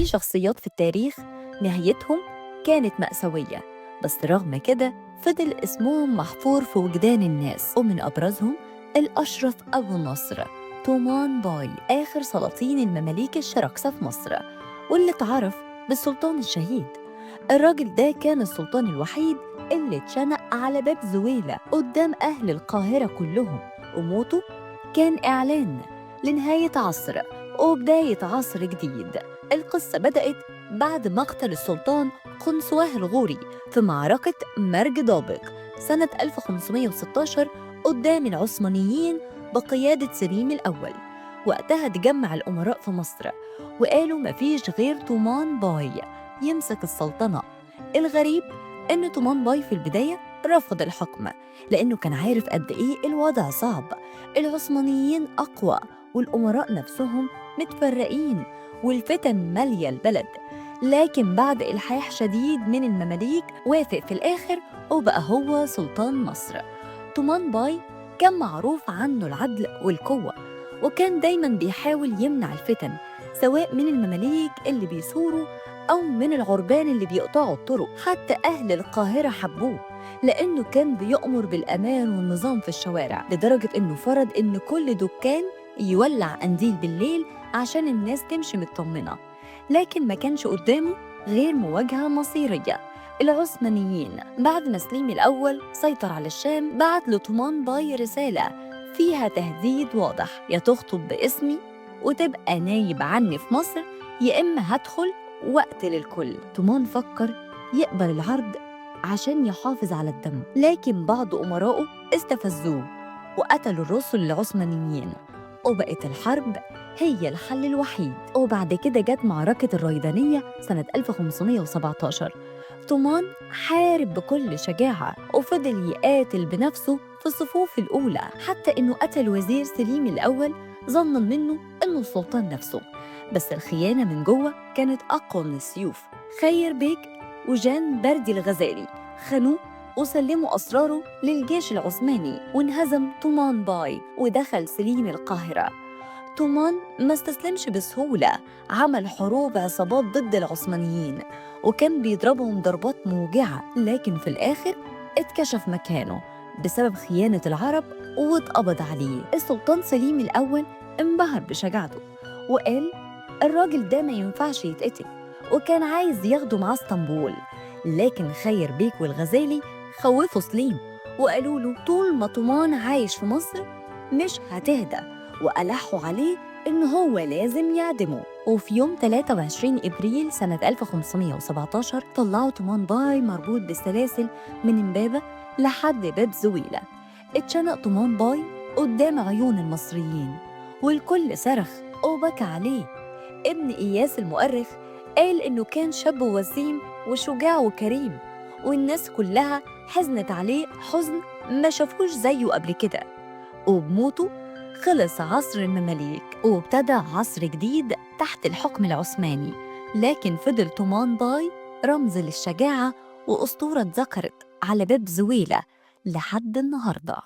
في شخصيات في التاريخ نهايتهم كانت مأساوية، بس رغم كده فضل اسمهم محفور في وجدان الناس، ومن أبرزهم الأشرف أبو النصر تومان باي، آخر سلاطين المماليك الشراكسة في مصر، واللي اتعرف بالسلطان الشهيد. الراجل ده كان السلطان الوحيد اللي اتشنق على باب زويلة قدام أهل القاهرة كلهم، وموته كان إعلان لنهاية عصر وبداية عصر جديد. القصة بدأت بعد مقتل السلطان قنصواه الغوري في معركة مرج ضابق سنة 1516 قدام العثمانيين بقيادة سليم الأول. وقتها تجمع الأمراء في مصر وقالوا مفيش غير تومان باي يمسك السلطنة. الغريب إن تومان باي في البداية رفض الحكم لأنه كان عارف قد إيه الوضع صعب، العثمانيين أقوى والأمراء نفسهم متفرقين والفتن مالية البلد. لكن بعد إلحاح شديد من المماليك وافق في الآخر وبقى هو سلطان مصر. تومان باي كان معروف عنه العدل والقوة، وكان دايماً بيحاول يمنع الفتن سواء من المماليك اللي بيثوروا أو من العربان اللي بيقطعوا الطرق. حتى أهل القاهرة حبوه لأنه كان بيأمر بالأمان والنظام في الشوارع، لدرجة إنه فرض إن كل دكان يولع قنديل بالليل عشان الناس تمشي مطمنة. لكن ما كانش قدامه غير مواجهة مصيرية، العثمانيين. بعد ما سليم الأول سيطر على الشام بعت لتومان باي رسالة فيها تهديد واضح: يا تخطب باسمي وتبقى نايب عني في مصر، يا إما هدخل واقتل الكل. تومان فكر يقبل العرض عشان يحافظ على الدم، لكن بعض أمرائه استفزوه وقتلوا الرسل العثمانيين، وبقت الحرب هي الحل الوحيد. وبعد كده جت معركة الريدانية سنة 1517. تومان حارب بكل شجاعة وفضل يقاتل بنفسه في الصفوف الأولى، حتى إنه قتل وزير سليم الأول ظناً منه إنه السلطان نفسه. بس الخيانة من جوه كانت أقوى من السيوف. خير بيك وجان بردي الغزالي خانوه وسلموا أسراره للجيش العثماني، وانهزم تومان باي ودخل سليم القاهرة. تومان ما استسلمش بسهولة، عمل حروب عصابات ضد العثمانيين وكان بيضربهم ضربات موجعة، لكن في الآخر اتكشف مكانه بسبب خيانة العرب واتقبض عليه. السلطان سليم الأول انبهر بشجاعته وقال الراجل ده ما ينفعش يتقتل، وكان عايز ياخده مع اسطنبول. لكن خير بيك والغزالي خوفوا سليم وقالوا له طول ما تومان عايش في مصر مش هتهدى، وألحوا عليه إن هو لازم يعدمه. وفي يوم 23 إبريل سنة 1517 طلعوا تومان باي مربوط بالسلاسل من إمبابة لحد باب زويلة. اتشنق تومان باي قدام عيون المصريين والكل صرخ وبكى عليه. ابن إياس المؤرخ قال إنه كان شاب وسيم وشجاع وكريم، والناس كلها حزنت عليه حزن ما شافوش زيه قبل كده. وبموته خلص عصر المماليك وابتدى عصر جديد تحت الحكم العثماني. لكن فضل تومان باي رمز للشجاعة وأسطورة اتذكرت على باب زويلة لحد النهارده.